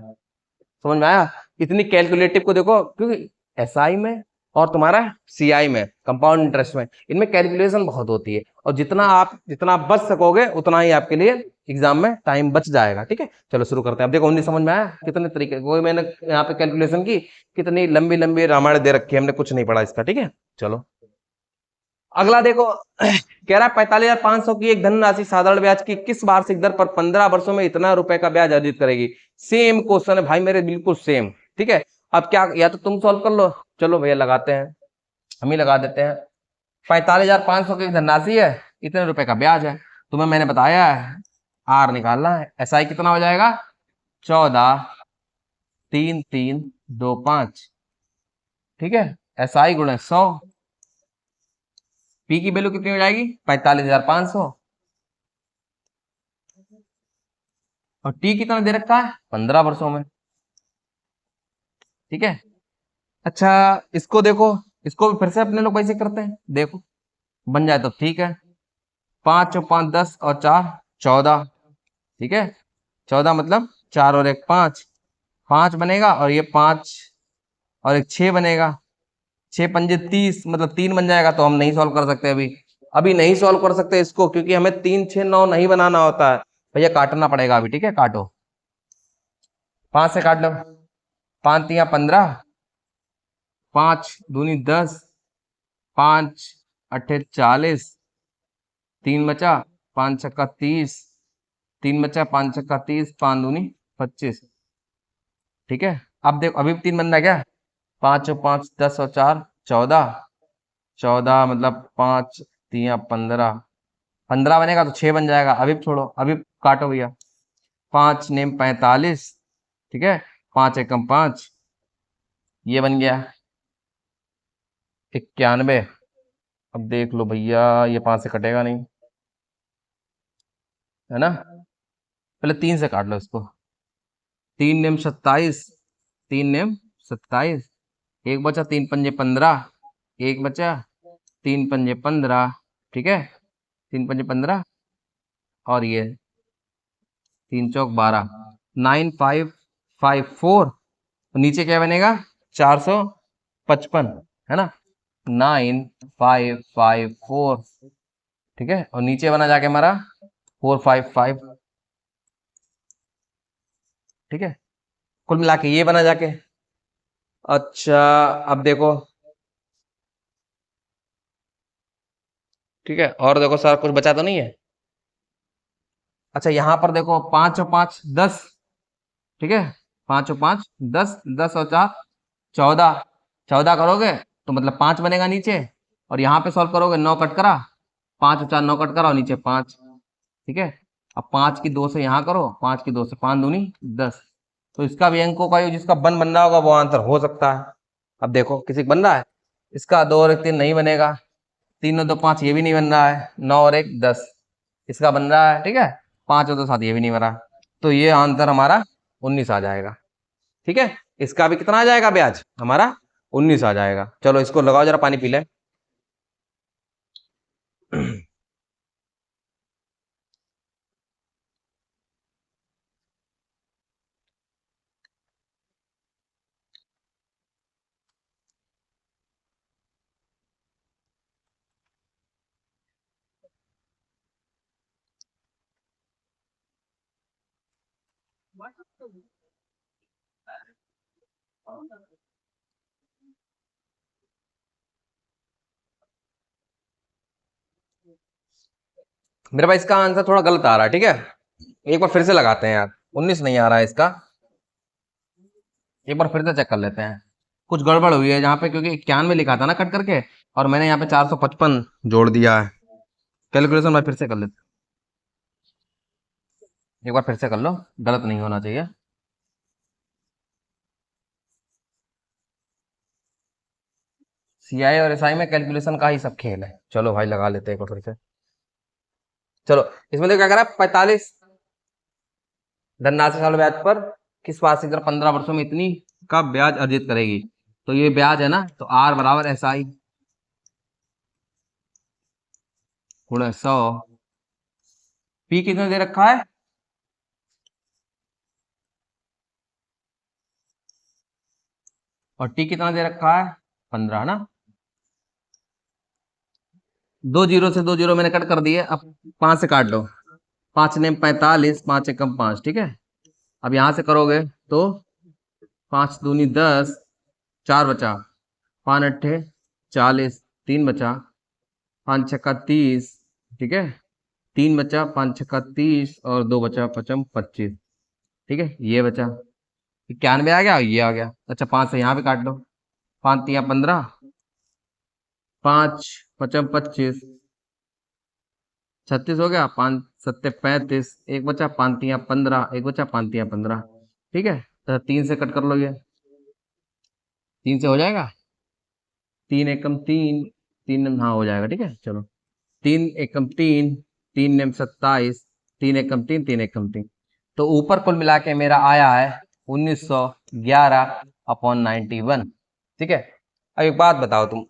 समझ में आया? इतनी कैलकुलेटिव को देखो, क्योंकि एसआई में और तुम्हारा सीआई में, कंपाउंड इंटरेस्ट में, इनमें कैलकुलेशन बहुत होती है, और जितना आप बच सकोगे उतना ही आपके लिए एग्जाम में टाइम बच जाएगा। ठीक है चलो शुरू करते हैं। अब देखो 19 समझ में आया? कितने तरीके, वो मैंने यहाँ पे कैलकुलेशन की, कितनी लंबी लंबी रामायण दे रखी है, हमने कुछ नहीं पढ़ा इसका। ठीक है चलो अगला देखो कह रहा है 45,500 की एक धनराशि साधारण ब्याज की किस वार्षिक दर पर 15 वर्षों में इतना रुपए का ब्याज अर्जित करेगी। सेम क्वेश्चन है भाई मेरे, बिल्कुल सेम। ठीक है अब क्या, या तो तुम सॉल्व कर लो, चलो भैया लगाते हैं, हम ही लगा देते हैं। 45,500 की धनराशि है, इतने रुपए का ब्याज है, तुम्हें मैंने बताया है आर निकालना है। एसआई कितना हो जाएगा? 14 3 3 2 5, ठीक है एसआई गुणे 100, पी की वैल्यू कितनी हो जाएगी? 45,500, और टी कितना दे रखा है? 15 वर्षों में। ठीक है अच्छा इसको देखो, इसको भी फिर से अपने लोग वैसे करते हैं, देखो बन जाए तो ठीक है। 5 और 5 10 और 4 14, ठीक है 14 मतलब 4 और 1 5, 5 बनेगा, और ये 5 और एक 6 बनेगा, 6 पंजे 30 मतलब 3 बन जाएगा। तो हम नहीं सॉल्व कर सकते अभी, अभी नहीं सॉल्व कर सकते इसको, क्योंकि हमें 3 6 9 नहीं बनाना होता है भैया, काटना पड़ेगा अभी। ठीक है काटो, 5 से काट लो, 5 तिया 15, 5 दूनी 10, 5 अट्ठे 40, 3 बचा, 5 छक्का 30, 3 बचा, 5 छक्का 30, 5 दूनी 25। ठीक है अब देखो अभी भी 3 बन रहा है क्या? 5 और 5 10 और 4 14, 14 मतलब 5 तिया 15, 15 बनेगा तो 6 बन जाएगा। अभी छोड़ो, अभी काटो भैया, 5 नेम 45, ठीक है 5 एकम 5, ये बन गया 91। अब देख लो भैया ये 5 से कटेगा नहीं, है ना, पहले 3 से काट लो इसको, 3 नेम 27, 3 नेम 27, एक बचा 3 पंजे 15, एक बचा 3 पंजे 15, ठीक है 3 पंजे 15, और ये 3 चौक 12, 9554, नीचे क्या बनेगा? 455, है ना 9554, ठीक है और नीचे बना जाके हमारा 455, ठीक है कुल मिला के ये बना जाके। अच्छा अब देखो, ठीक है और देखो सर कुछ बचा तो नहीं है? अच्छा यहाँ पर देखो 5 और 5 10, ठीक है 5 और 5 10, 10 और 4 14, 14 करोगे तो मतलब 5 बनेगा नीचे, और यहाँ पे सॉल्व करोगे 9 कट करा, 5 और 4 9 कट करा, और नीचे 5, ठीक है अब 5 की 2 से यहाँ करो, 5 की 2 से 5 दूनी 10, तो इसका भी अंकों का योग जिसका 1 बन रहा होगा वो आंसर हो सकता है। अब देखो किसी बन रहा है, इसका 2 और 1 3 नहीं बनेगा, 3 और 2 5 ये भी नहीं बन रहा है, 9 और 1 10 इसका बन रहा है, ठीक है 5 और 2 7 ये भी नहीं बन रहा, तो ये आंसर हमारा 19 आ जाएगा। ठीक है इसका भी कितना आ जाएगा ब्याज हमारा? 19 आ जाएगा। चलो इसको लगाओ जरा, पानी पी ले। मेरे पास इसका आंसर थोड़ा गलत आ रहा है, ठीक है, एक बार फिर से लगाते हैं यार, 19 नहीं आ रहा है इसका, एक बार फिर से चेक कर लेते हैं। कुछ गड़बड़ हुई है यहाँ पे, क्योंकि 91 लिखा था ना कट करके, और मैंने यहाँ पे 455 जोड़ दिया है। कैलकुलेशन मैं फिर से कर लेता हूँ, एक बार फिर से कर लो, गलत नहीं होना चाहिए। सीआई और एसआई में कैलकुलेशन का ही सब खेल है। चलो भाई लगा लेते हैं एक बार फिर से। चलो इसमें तो क्या करा, 45 धनराशि साल ब्याज पर किस वार्षिक दर 15 वर्षों में इतनी का ब्याज अर्जित करेगी। तो ये ब्याज है ना, तो आर बराबर एस आई गुणा 100, पी कितना दे रखा है, और टी कितना दे रखा है 15 ना। 2 जीरो से 2 जीरो मैंने कट कर दिए, अब 5 से काट लो, 5 ने 45, 5 एकम 5, ठीक है। अब यहां से करोगे तो 5 दूनी 10, 4 बचा, 5 अट्ठे 40, 3 बचा, 5 छक्का 30, ठीक है, 3 बचा, 5 छक्का 30 और 2 बचा, 5 25, ठीक है, ये बचा 91 आ गया, ये आ गया। अच्छा 5 से यहाँ पे काट लो, 5 तिया 15, 5 5 25, 36 हो गया, 5 सत्ते 35, एक बचा, 5 तिया 15, एक बचा, 5 तिया 15, ठीक है। तो 3 से कट कर लो, ये 3 से हो जाएगा, 3 एकम 3, 3 हाँ हो जाएगा, ठीक है। चलो 3 एकम 3, 3 नेम 27, 3 एकम 3, 3 एकम 3, तो ऊपर कुल मिला के मेरा आया है 1911/91, ठीक है। अब एक बात बताओ तुम,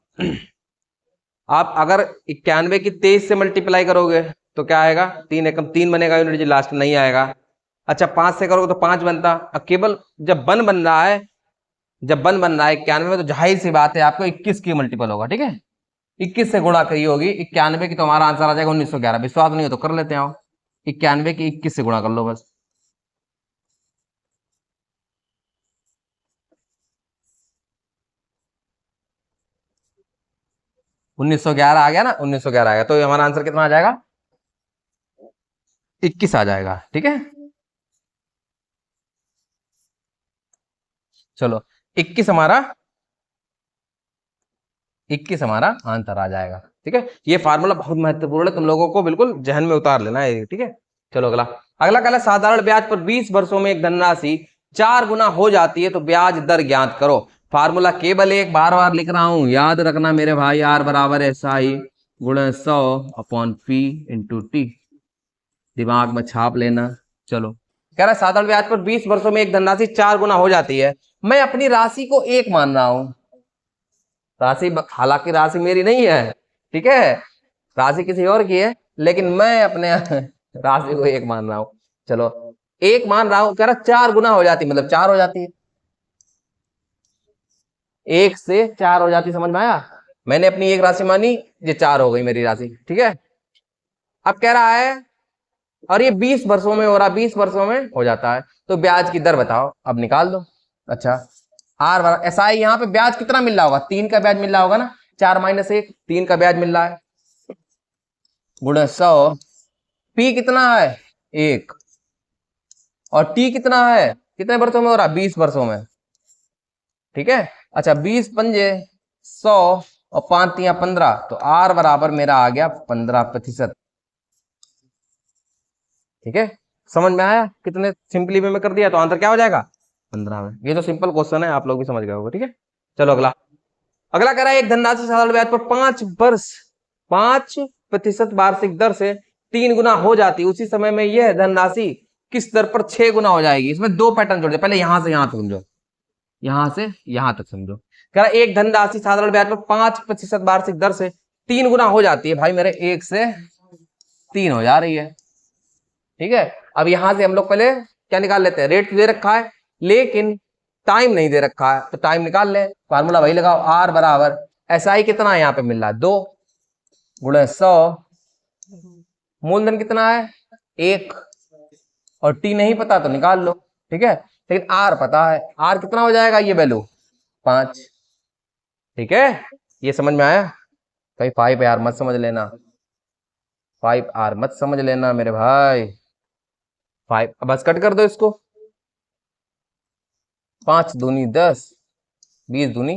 आप अगर 91 की 23 से मल्टीप्लाई करोगे तो क्या आएगा, 3 एकम 3 बनेगा, यूनिट जी लास्ट नहीं आएगा। अच्छा 5 से करोगे तो 5 बनता, अब केवल जब वन बन रहा है, जब वन बन रहा है 91 में, तो जाहिर सी बात है आपको 21 की मल्टीपल होगा, ठीक है। 21 से गुणा करी होगी 91 की, तो हमारा आंसर आ जाएगा 1911। विश्वास नहीं हो तो कर लेते हैं, 91 की 21 से गुणा कर लो बस। उन्नीस सौ ग्यारह आ गया ना, 1911 आ गया, तो हमारा आंसर कितना आ जाएगा, 21 आ जाएगा, ठीक है। चलो 21 हमारा, 21 हमारा आंसर आ जाएगा, ठीक है। ये फार्मूला बहुत महत्वपूर्ण है, तुम लोगों को बिल्कुल जहन में उतार लेना है, ठीक है। चलो अगला, अगला कहला साधारण ब्याज पर 20 वर्षों में एक धनराशि 4 गुना हो जाती है तो ब्याज दर ज्ञात करो। फार्मूला केवल एक बार बार लिख रहा हूं, याद रखना मेरे भाई, आर बराबर एस आई गुणा 100 अपॉन पी इंटू टी, दिमाग में छाप लेना। चलो कह रहा है साधारण ब्याज पर 20 वर्षों में एक धनराशि 4 गुना हो जाती है, मैं अपनी राशि को 1 मान रहा हूं, राशि हालांकि राशि मेरी नहीं है, ठीक है, राशि किसी और की है, लेकिन मैं अपने राशि को 1 मान रहा हूं। चलो 1 मान रहा हूं, कह रहा 4 गुना हो जाती, मतलब 4 हो जाती है, 1 से 4 हो जाती, समझ में आया। मैंने अपनी एक राशि मानी, ये 4 हो गई मेरी राशि, ठीक है। अब कह रहा है और ये 20 वर्षों में हो रहा, 20 वर्षों में हो जाता है, तो ब्याज की दर बताओ, अब निकाल दो। अच्छा आर एस आई, यहाँ पे ब्याज कितना मिल रहा होगा, 3 का ब्याज मिल रहा होगा ना, 4 माइनस 1, 3 का ब्याज मिल रहा है, गुणा 100, पी कितना है 1, और टी कितना है, कितने वर्षों में हो रहा, 20 वर्षों में, ठीक है। अच्छा 20 पंजे 100 और 5 तिया 15, तो आर बराबर मेरा आ गया 15%, ठीक है। समझ में आया, कितने सिंपली वे में कर दिया, तो आंसर क्या हो जाएगा 15 में। ये तो सिंपल क्वेश्चन है, आप लोग भी समझ गए होंगे, ठीक है। चलो अगला, अगला कह रहा है एक धनराशि साधारण ब्याज पर 5% वार्षिक दर से 3 गुना हो जाती, उसी समय में यह धनराशि किस दर पर 6 गुना हो जाएगी। इसमें 2 पैटर्न जोड़ दे, पहले यहां से यहां तक समझो, यहां से यहां तक समझो। कह रहा है एक धनराशि साधारण ब्याज पर 5% वार्षिक दर से 3 गुना हो जाती है, भाई मेरे 1 से 3 हो जा रही है, ठीक है। अब यहां से हम लोग पहले क्या निकाल लेते हैं, रेट दे रखा है लेकिन टाइम नहीं दे रखा है, तो टाइम निकाल ले, फार्मूला वही लगाओ, आर बराबर एस आई कितना है यहाँ पे मिल रहा है 2 गुणा 100, मूलधन कितना है 1, और टी नहीं पता तो निकाल लो, ठीक है। लेकिन आर पता है, आर कितना हो जाएगा, ये वैल्यू 5, ठीक है। ये समझ में आया, कहीं 5 यार मत समझ लेना, 5R मत समझ लेना मेरे भाई। 5 बस कट कर दो इसको। 5 दूनी 10, 20 दूनी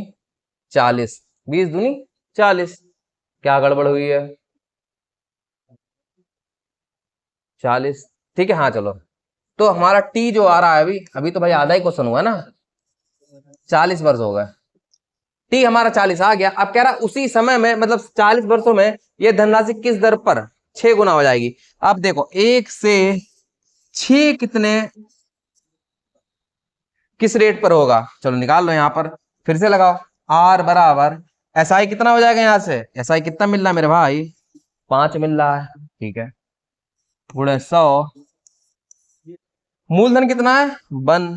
40, 20 दूनी 40। क्या गड़बड़ हुई है? 40। ठीक है, हाँ चलो। तो हमारा टी जो आ रहा है अभी अभी तो भाई आधा ही क्वेश्चन हुआ ना, 40 वर्ष हो गए। टी हमारा 40 आ गया। अब कह रहा उसी समय में मतलब 40 वर्षों में ये धनराशि किस दर पर 6 गुना हो जाएगी। अब देखो 1 से 6 कितने किस रेट पर होगा, चलो निकाल लो यहां पर। फिर से लगाओ। आर बराबर एस आई कितना हो जाएगा, यहां से एस आई कितना मिल रहा है मेरे भाई, 5 मिल रहा है। ठीक है, गुणे 100, मूलधन कितना है 1,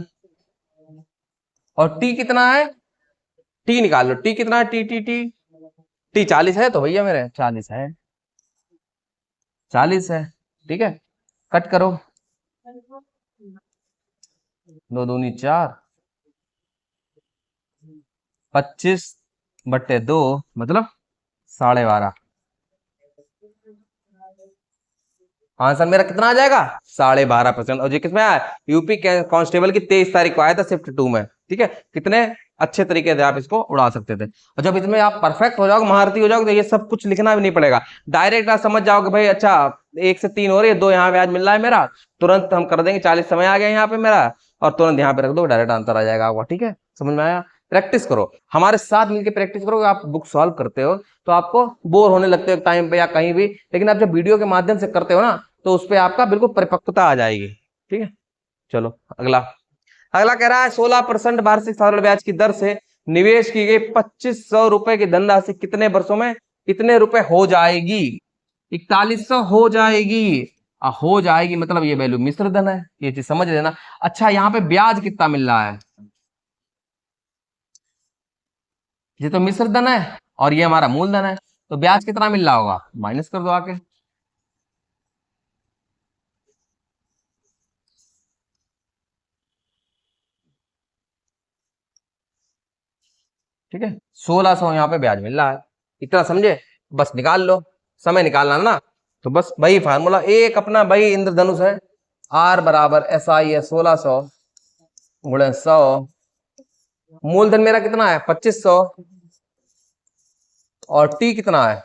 और टी कितना है, टी निकाल लो। टी कितना है, टी टी टी टी 40 है तो भैया मेरे 40 है, 40 है। ठीक है, कट करो। 2 दूनी 4, 25/2 मतलब 12.5। आंसर मेरा कितना आ जाएगा, 12.5%। और ये किसमें आया, यूपी कांस्टेबल की 23 तारीख को आया था शिफ्ट 2 में। ठीक है, कितने अच्छे तरीके से आप इसको उड़ा सकते थे। और जब इसमें आप परफेक्ट हो जाओगे, महारथी हो जाओगे, तो ये सब कुछ लिखना भी नहीं पड़ेगा। डायरेक्ट आप समझ जाओगे भाई, अच्छा 1 से 3 हो रही है, 2 यहाँ ब्याज मिल रहा है मेरा, तुरंत हम कर देंगे, 40 समय आ गया यहाँ पे मेरा, और तुरंत यहाँ पे रख दो, डायरेक्ट आंसर आ जाएगा आपका। ठीक है, समझ में आया? प्रैक्टिस करो, हमारे साथ मिलकर प्रैक्टिस करो। आप बुक सॉल्व करते हो तो आपको बोर होने लगते हो टाइम पे या कहीं भी, लेकिन आप जब वीडियो के माध्यम से करते हो ना, तो उस पर आपका बिल्कुल परिपक्वता आ जाएगी। ठीक है, चलो अगला। अगला कह रहा है 16% वार्षिक साधारण ब्याज की दर से निवेश की गई 2500 रुपए की धनराशि कितने वर्षों में कितने रुपए हो जाएगी। 4100 हो जाएगी। हो जाएगी मतलब ये वैल्यू मिश्र धन है, ये चीज समझ लेना। अच्छा, यहाँ पे ब्याज कितना मिल रहा है, ये तो मिश्र धन है और ये हमारा मूलधन है, तो ब्याज कितना मिल रहा होगा, माइनस कर दो आके। ठीक है, 1600 यहाँ पे ब्याज मिल रहा है, इतना समझे। बस निकाल लो, समय निकालना है ना, तो बस वही फार्मूला एक अपना वही इंद्रधनुष है। आर बराबर एस आई है 1600 गुणे 100, मूलधन मेरा कितना है 2500, और टी कितना है,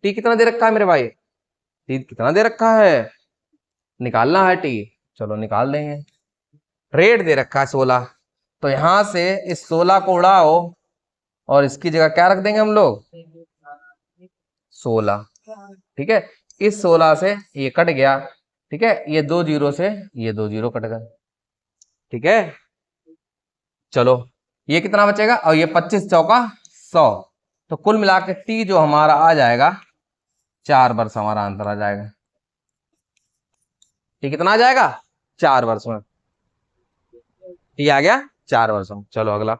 टी कितना दे रखा है मेरे भाई, टी कितना दे रखा है, निकालना है टी। चलो निकाल देंगे। रेट दे रखा है 16, तो यहां से इस 16 को उड़ाओ और इसकी जगह क्या रख देंगे हम लोग, 16। ठीक है, इस 16 से ये कट गया। ठीक है, ये 2 जीरो से ये 2 जीरो कट गए। ठीक है, चलो ये कितना बचेगा, और ये 25 चौका 100, तो कुल मिला के टी जो हमारा आ जाएगा 4 वर्ष, हमारा आंसर आ जाएगा। टी कितना आ जाएगा, 4 वर्ष में। टी आ गया 4 वर्ष में। चलो अगला।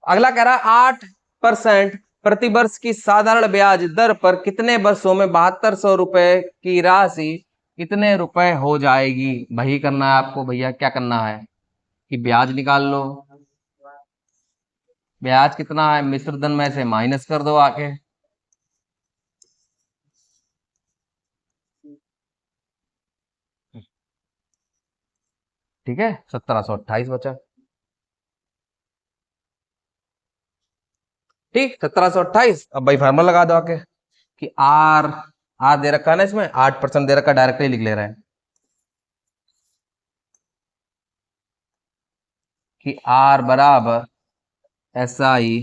अगला कह रहा है 8% प्रति वर्ष की साधारण ब्याज दर पर कितने वर्षों में 7200 रुपए की राशि कितने रुपए हो जाएगी। वही करना है आपको भैया, क्या करना है कि ब्याज निकाल लो। ब्याज कितना है, मिश्र धन में से माइनस कर दो आके। ठीक है, 1728 बचा। ठीक, 1728। अब भाई फार्मूला लगा दो आके कि आर, आर दे रखा है ना इसमें, 8% दे रखा, डायरेक्टली लिख ले रहे हैं कि आर बराबर एस आई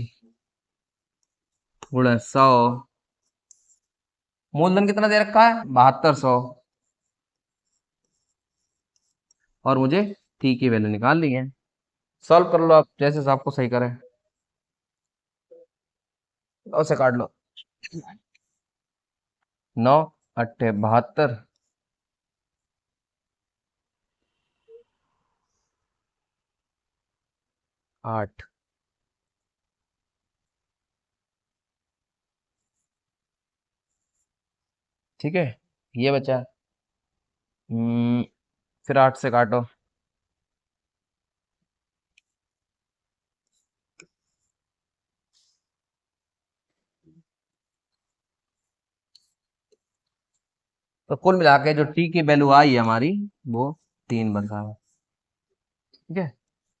गुणे 100, मूलधन कितना दे रखा है 7200, और मुझे टी की वैल्यू निकालनी है। सॉल्व कर लो आप जैसे आपको सही करें, उसे काट लो। 9 अट्ठे 72, 8। ठीक है, ये बचा। फिर 8 से काटो। तो कुल मिला के जो टी की वैल्यू आई है हमारी वो 3 है। ठीक है।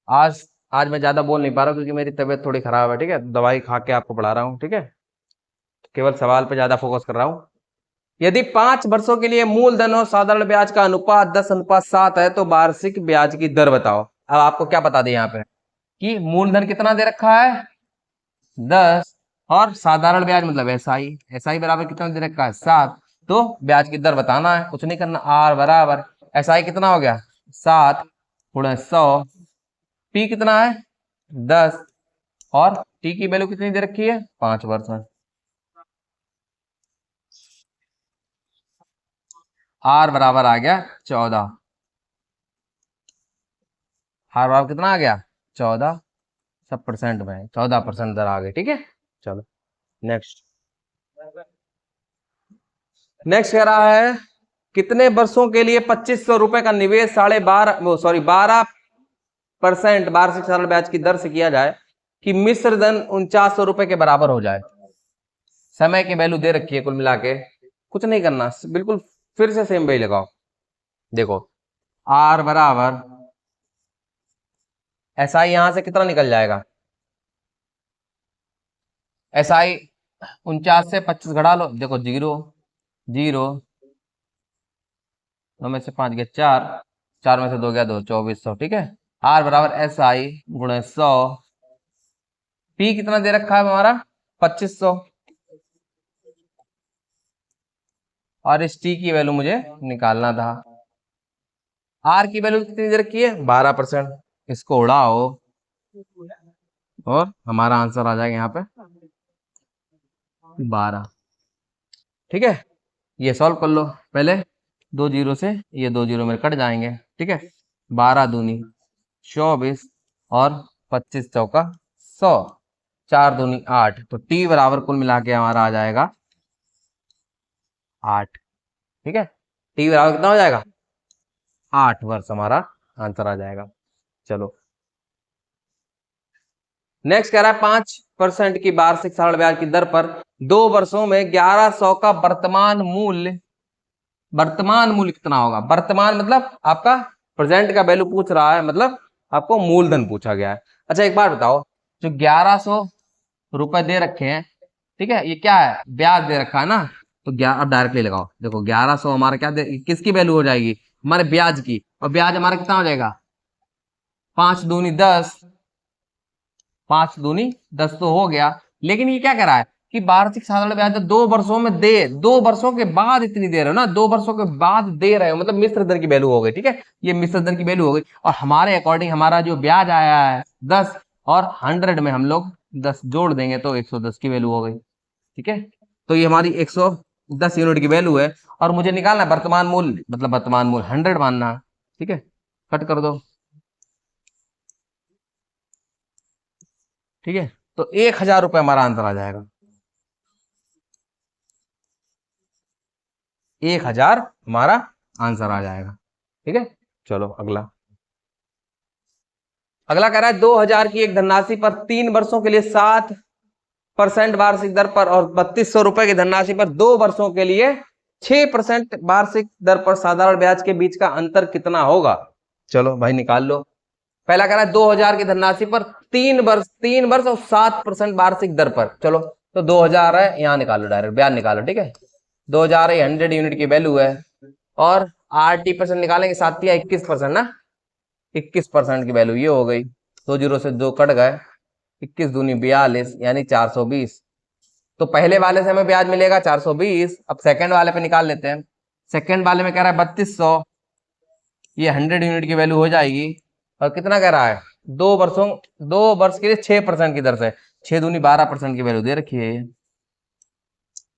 आज आज मैं ज्यादा बोल नहीं पा रहा क्योंकि मेरी तबीयत थोड़ी खराब है। ठीक है, दवाई खा के आपको पढ़ा रहा हूँ। ठीक है, केवल सवाल पे ज्यादा फोकस कर रहा हूँ। यदि 5 वर्षों के लिए मूलधन और साधारण ब्याज का अनुपात 10:7 है तो वार्षिक ब्याज की दर बताओ। अब आपको क्या बता दें यहाँ पे कि मूलधन कितना दे रखा है 10 और साधारण ब्याज मतलब एसआई बराबर कितना दे रखा है 7। तो ब्याज की दर बताना है, कुछ नहीं करना। आर बराबर एसआई कितना हो गया 7 × 100, पी कितना है 10 और टी की वैल्यू कितनी दे रखी है 5 वर्ष में। आर बराबर आ गया 14। आर बराबर कितना आ गया 14, सब परसेंट में 14% दर आ गई। ठीक है, चलो नेक्स्ट। नेक्स्ट कह रहा है कितने वर्षों के लिए 2500 रुपए का निवेश 12% वार्षिक सरल ब्याज की दर से किया जाए कि मिश्र धन 4900 रुपए के बराबर हो जाए। समय की वैल्यू दे रखी है, कुल मिला के कुछ नहीं करना, बिल्कुल फिर से सेम वही लगाओ। देखो आर बराबर एसआई यहां से कितना निकल जाएगा, एसआई 49 से 25 घटा लो, देखो 0 0 9 में से 5 गया 4, 4 में से 2 गया 2, 2400। ठीक है, आर बराबर एसआई × 100, पी कितना दे रखा है हमारा 2500 और इस टी की वैल्यू मुझे निकालना था। आर की वैल्यू कितनी दे रखी है 12%, इसको उड़ाओ और हमारा आंसर आ जाएगा यहाँ पे 12। ठीक है, ये सॉल्व कर लो पहले। 2 0 से ये 2 0 में कट जाएंगे। ठीक है, 12 दूनी 24 और 25 चौका 100, 4 दूनी 8, तो टी बराबर कुल मिला के हमारा आ जाएगा 8। ठीक है, टी बराबर कितना हो जाएगा 8 वर्ष हमारा आंसर आ जाएगा। चलो नेक्स्ट कह रहा है 5% की वार्षिक सरल ब्याज की दर पर 2 वर्षों में 1100 का वर्तमान मूल्य कितना होगा। वर्तमान मतलब आपका प्रेजेंट का वैल्यू पूछ रहा है, मतलब आपको मूलधन पूछा गया है। अच्छा एक बात बताओ, जो 1100 रुपए दे रखे हैं, ठीक है, ये क्या है ब्याज दे रखा है ना, तो अब डायरेक्टली लगाओ। देखो 1100 हमारा क्या किसकी वैल्यू हो जाएगी हमारे ब्याज की, और ब्याज हमारा कितना हो जाएगा 5 दूनी 10, 5 दूनी 10 तो हो गया। लेकिन ये क्या कह रहा है कि वार्षिक साधारण ब्याज 2 वर्षों में दे, 2 वर्षों के बाद इतनी दे रहे हो ना, 2 वर्षों के बाद दे रहे हो, मतलब मिश्र दर की वैल्यू हो गई। ठीक है, ये मिश्र दर की वैल्यू हो गई और हमारे अकॉर्डिंग हमारा जो ब्याज आया है 10 और 100 में हम लोग 10 जोड़ देंगे तो 110 की वैल्यू हो गई। ठीक है, तो ये हमारी 110 यूनिट की वैल्यू है और मुझे निकालना है वर्तमान मूल्य, मतलब वर्तमान मूल्य 100 मानना है। ठीक है, कट कर दो। ठीक है, तो 1000 रुपये हमारा आंसर आ जाएगा। 1000 हमारा आंसर आ जाएगा। ठीक है, चलो अगला। अगला कह रहा है 2000 की एक धनराशि पर 3 वर्षों के लिए 7% वार्षिक दर पर और 3200 रुपए की धनराशि पर 2 वर्षों के लिए 6% वार्षिक दर पर साधारण ब्याज के बीच का अंतर कितना होगा। चलो भाई निकाल लो। पहला कह रहा है 2000 की धनराशि पर 3 वर्ष और 7% वार्षिक दर पर। चलो तो 2000 है, यहाँ निकालो डायरेक्ट ब्याज निकालो। ठीक है, 2000 है 100 यूनिट की वैल्यू है और 8% निकालेंगे 7 या 21% ना, 21% की वैल्यू ये हो गई। 2 0 से 2 कट गए, 21 दूनी 42 यानी 420। तो पहले वाले से हमें ब्याज मिलेगा 420। अब सेकंड वाले पे निकाल लेते हैं। सेकंड वाले में कह रहा है 3200, ये 100 यूनिट की वैल्यू हो जाएगी और कितना कह रहा है 2 वर्ष के लिए 6% की दर से, 6 दूनी 12% की वैल्यू दे रखी है ये।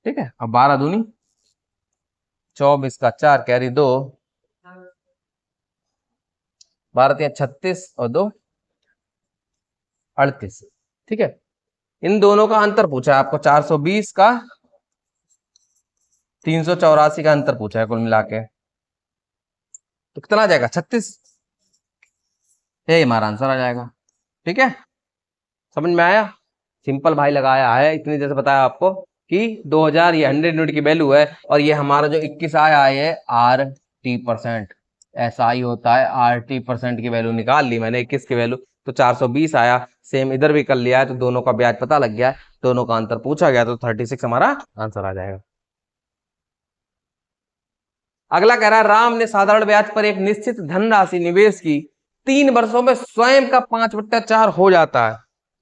ठीक है, अब 12 दूनी 24 का 4 कैरी 2, 12 3 36 और 2 38। ठीक है, इन दोनों का अंतर पूछा है आपको, 420 का 384 का अंतर पूछा है कुल मिला के, तो कितना आ जाएगा 36, ये हमारा आंसर आ जाएगा। ठीक है, समझ में आया, सिंपल भाई लगाया है, इतनी देर से बताया आपको कि 2000 ये 100 यूनिट की वैल्यू है, और ये हमारा जो 21 आया है RT%। ऐसा ही होता है, RT% की वैल्यू निकाल ली मैंने 21 की वैल्यू, तो 420 आया। सेम इधर भी कर लिया है, तो दोनों का ब्याज पता लग गया है, दोनों का अंतर पूछा गया, तो 36 हमारा आंसर आ जाएगा। अगला कह रहा है राम ने साधारण ब्याज पर एक निश्चित धनराशि निवेश की, 3 वर्षों में स्वयं का 5/4 हो जाता है।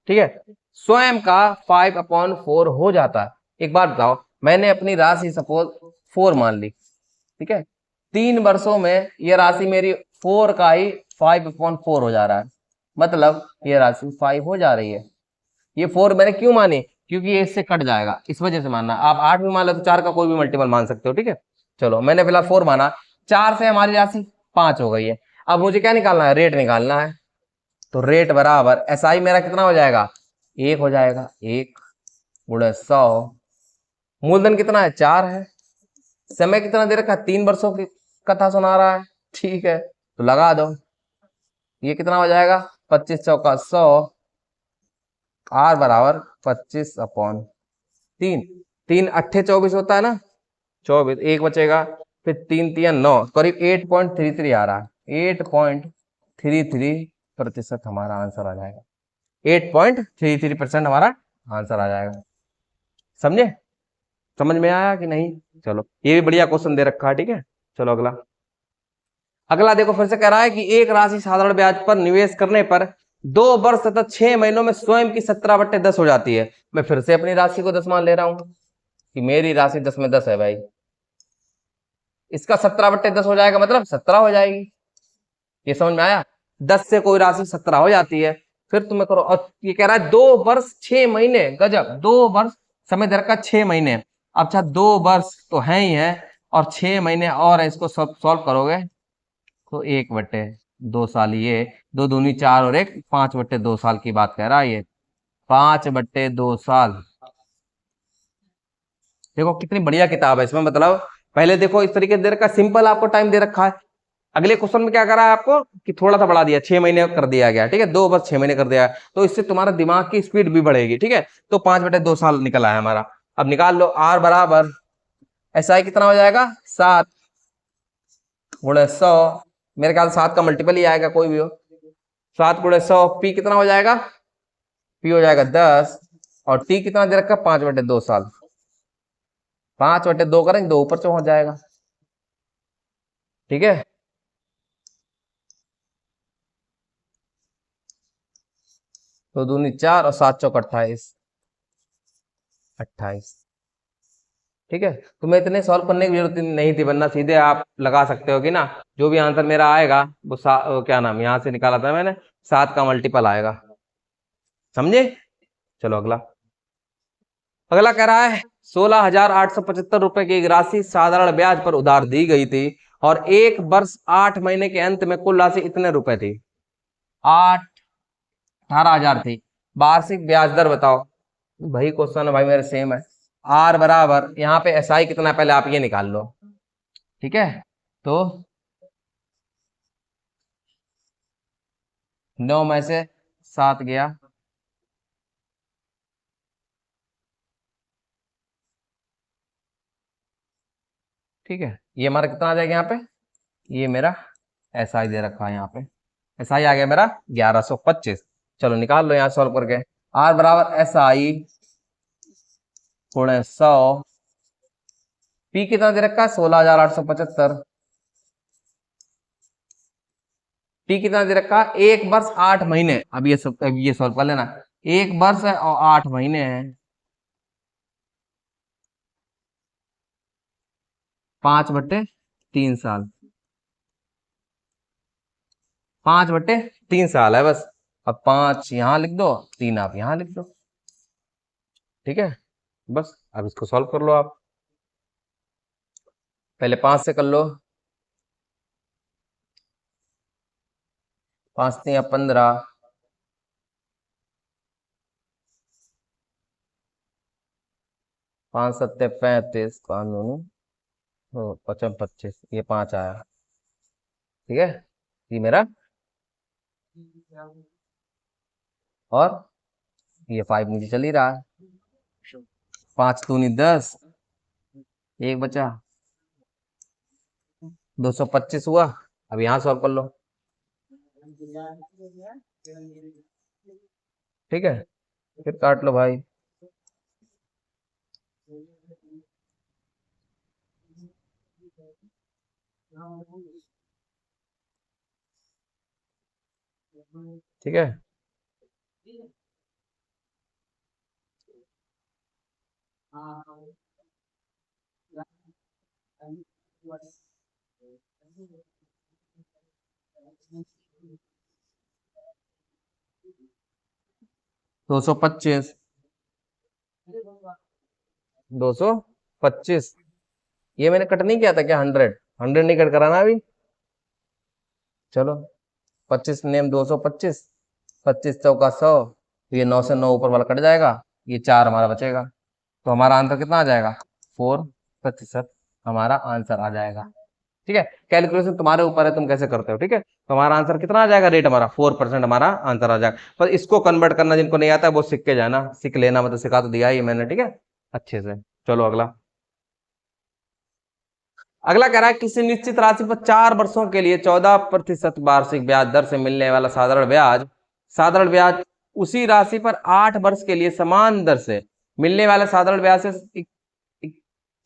ठीक है, स्वयं का 5/4 हो जाता है। एक बात बताओ, मैंने अपनी राशि सपोज 4 मान ली, ठीक है, 3 वर्षों में ये राशि मेरी 4 का ही 5/4 हो जा रहा है, मतलब ये राशि 5 हो जा रही है। ये 4 मैंने क्यों मानी, क्योंकि ये इससे कट जाएगा, इस वजह से मानना। आप 8 भी मान लो तो 4 का कोई भी मल्टीपल मान सकते हो। ठीक है, चलो मैंने फिलहाल 4 माना, 4 से हमारी राशि 5 हो गई है। अब मुझे क्या निकालना है, रेट निकालना है। तो रेट बराबर एसआई मेरा कितना हो जाएगा, 1 हो जाएगा। 1 गुणे 100, मूलधन कितना है, 4 है। समय कितना दे रखा है, 3 वर्षों की कथा सुना रहा है। ठीक है, तो लगा दो, ये कितना हो जाएगा, 25 चौका 100, आर बराबर 25/3। 3 अट्ठे 24 होता है ना, 24, 1 बचेगा, फिर 3 3 9, करीब 8.33 आ रहा है। 8.33% हमारा आंसर आ जाएगा। 8.33% हमारा आंसर आ जाएगा। समझे, समझ में आया कि नहीं? चलो, ये भी बढ़िया क्वेश्चन दे रखा है। ठीक है, चलो अगला। अगला देखो, फिर से कह रहा है कि एक राशि साधारण ब्याज पर निवेश करने पर 2 वर्ष तथा 6 महीनों में स्वयं की 17/10 हो जाती है। मैं फिर से अपनी राशि को 10 मान ले रहा हूं कि मेरी राशि 10 में 10 है भाई, इसका 17/10 हो जाएगा, मतलब 17 हो जाएगी। ये समझ में आया, 10 से कोई राशि 17 हो जाती है। फिर तुम्हें करो, और ये कह रहा है 2 वर्ष 6 महीने, गजब, 2 वर्ष समय दे रखा 6 महीने। अच्छा, 2 वर्ष तो है ही है, और 6 महीने और है, इसको सब सॉल्व करोगे तो 1/2 साल, ये 2 दूनी 4 और 1 5/2 साल की बात कह रहा है ये, 5/2 साल। देखो कितनी बढ़िया किताब है, इसमें मतलब पहले देखो इस तरीके से दे रखा, सिंपल आपको टाइम दे रखा है। अगले क्वेश्चन में क्या करा है आपको कि थोड़ा सा बढ़ा दिया, 6 महीने कर दिया गया। ठीक है, 2 वर्ष 6 महीने कर दिया, तो इससे तुम्हारा दिमाग की स्पीड भी बढ़ेगी। ठीक है, तो 5/2 साल निकल आया हमारा। अब निकाल लो, आर बराबर एसआई कितना हो जाएगा, 7 गुणे 100, मेरे ख्याल 7 का मल्टीपल ही आएगा, कोई भी हो। 7 गुणे 100, पी कितना हो जाएगा, पी हो जाएगा 10, और टी कितना दे रखा, 5/2 साल। 5/2 करेंगे, 2 ऊपर पहुंच जाएगा। ठीक है, तो दूनी 4 और 7 चौक 28। ठीक है, तुम्हें इतने सॉल्व करने की जरूरत नहीं थी, वरना सीधे आप लगा सकते हो कि ना, जो भी आंसर मेरा आएगा वो क्या नाम, यहां से निकाला था मैंने, 7 का मल्टीपल आएगा। समझे, चलो अगला। अगला कह रहा है 16,875 रुपए की एक राशि साधारण ब्याज पर उधार दी गई थी, और 1 वर्ष 8 महीने के अंत में कुल राशि इतने रुपए थी। 18,000 थी। वार्षिक ब्याज दर बताओ। भाई क्वेश्चन है भाई मेरे सेम है। आर बराबर, यहाँ पे एसआई कितना है, पहले आप ये निकाल लो। ठीक है, तो 9 में से 7 गया, ठीक है, ये हमारा कितना आ जाएगा यहाँ पे, ये मेरा एसआई दे रखा है यहाँ पे, एसआई आ गया मेरा 1125। चलो निकाल लो यहाँ सॉल्व करके। आर बराबर एसआई गुणे 100, पी कितना दे रखा है, 16,875, टी कितना दे रखा है, 1 वर्ष 8 महीने। अब ये सॉल्व कर लेना, 1 वर्ष है और 8 महीने हैं, 5/3 साल, 5/3 साल है बस। अब 5 यहां लिख दो, 3 आप यहां लिख दो। ठीक है, बस अब इसको सॉल्व कर लो आप, पहले 5 से कर लो, 5 3 15, 5 7 35, 5 9 55 25, ये 5 आया। ठीक है, ये मेरा, और ये 5 नीचे चल ही रहा है। 5 दूनी 10, एक बचा, 225 हुआ। अब यहाँ सॉल्व कर लो, ठीक है, फिर काट लो भाई। ठीक है, दो सौ पच्चीस, 225, ये मैंने कट नहीं किया था क्या? 100 नहीं कट कराना अभी। चलो 25 नेम 225, 25 चौका 100, ये 9 से 9 ऊपर वाला कट जाएगा, ये 4 हमारा बचेगा। तो हमारा आंसर कितना आ जाएगा? 4% हमारा आंसर आ जाएगा। ठीक है, कैलकुलेशन तुम्हारे ऊपर है, तुम कैसे करते हो। ठीक है, तो हमारा आंसर कितना आ जाएगा? रेट हमारा 4% हमारा आंसर आ जाएगा। पर इसको कन्वर्ट करना जिनको नहीं आता है वो सीख के जाना, सीख लेना, मतलब सिखा तो दिया ही मैंने। ठीक है, अच्छे से। चलो अगला। अगला कह रहा है किसी निश्चित राशि पर 4 वर्षों के लिए 14% वार्षिक ब्याज दर से मिलने वाला साधारण ब्याज उसी राशि पर 8 वर्ष के लिए समान दर से मिलने वाले साधारण ब्याज से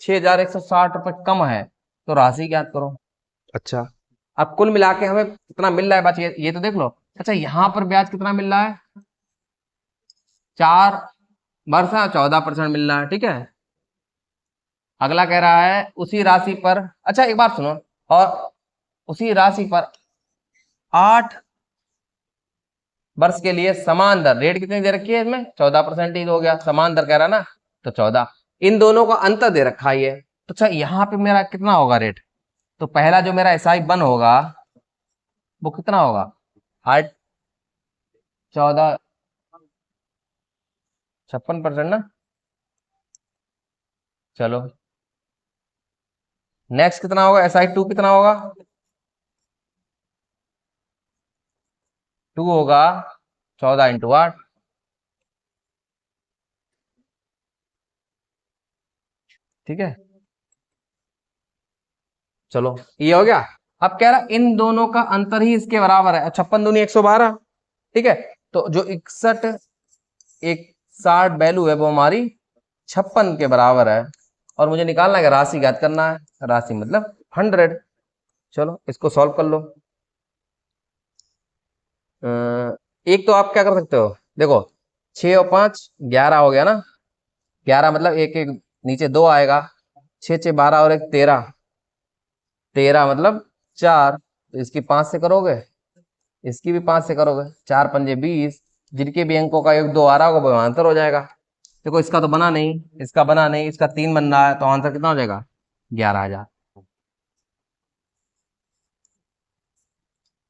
6,160 रुपए कम है, तो राशि ज्ञात करो। अच्छा, अब कुल मिला के हमें कितना मिल रहा है बच्चे, ये तो देख लो। अच्छा, यहां पर ब्याज कितना मिल रहा है? 4 वर्ष 14% मिल रहा है। ठीक है, अगला कह रहा है उसी राशि पर, अच्छा एक बात सुनो, और उसी राशि पर 8 वर्ष के लिए समान दर, रेट कितनी दे रखी है इसमें? 14% ही हो गया, समान दर कह रहा ना, तो 14। इन दोनों का अंतर दे रखा है ये, तो अच्छा यहाँ पे मेरा कितना होगा रेट? तो पहला जो मेरा SI1 होगा वो कितना होगा? 8 14 56% ना। चलो नेक्स्ट कितना होगा? SI2 कितना होगा? 2 होगा 14 × 8। ठीक है, चलो ये हो गया। अब कह रहा इन दोनों का अंतर ही इसके बराबर है, 56 दूनी 112। ठीक है, तो जो 61 वैल्यू है वो हमारी 56 के बराबर है, और मुझे निकालना है, राशि ज्ञात करना है, राशि मतलब 100। चलो इसको सॉल्व कर लो। एक तो आप क्या कर सकते हो, देखो 6 और 5 11 हो गया ना, 11 मतलब एक एक नीचे 2 आएगा, 6 6 12 और 1 13, 13 मतलब 4, तो इसकी 5 से करोगे, इसकी भी 5 से करोगे, 4 पंजे 20, जिनके भी अंकों का योग 2 आ रहा होगा वो आंसर हो जाएगा। देखो इसका तो बना नहीं, इसका बना नहीं, इसका 3 बन रहा है, तो आंसर कितना हो जाएगा? 11,000।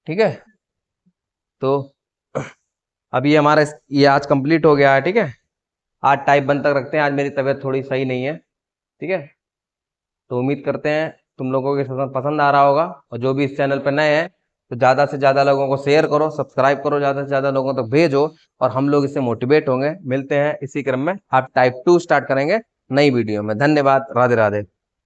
ठीक है, तो अब ये हमारा ये आज कंप्लीट हो गया है। ठीक है, आज टाइप 1 तक रखते हैं, आज मेरी तबीयत थोड़ी सही नहीं है। ठीक है, तो उम्मीद करते हैं तुम लोगों के सेशन पसंद आ रहा होगा, और जो भी इस चैनल पर नए हैं तो ज़्यादा से ज़्यादा लोगों को शेयर करो, सब्सक्राइब करो, ज़्यादा से ज़्यादा लोगों तक भेजो, और हम लोग इससे मोटिवेट होंगे। मिलते हैं इसी क्रम में, आप टाइप 2 स्टार्ट करेंगे नई वीडियो में। धन्यवाद, राधे राधे।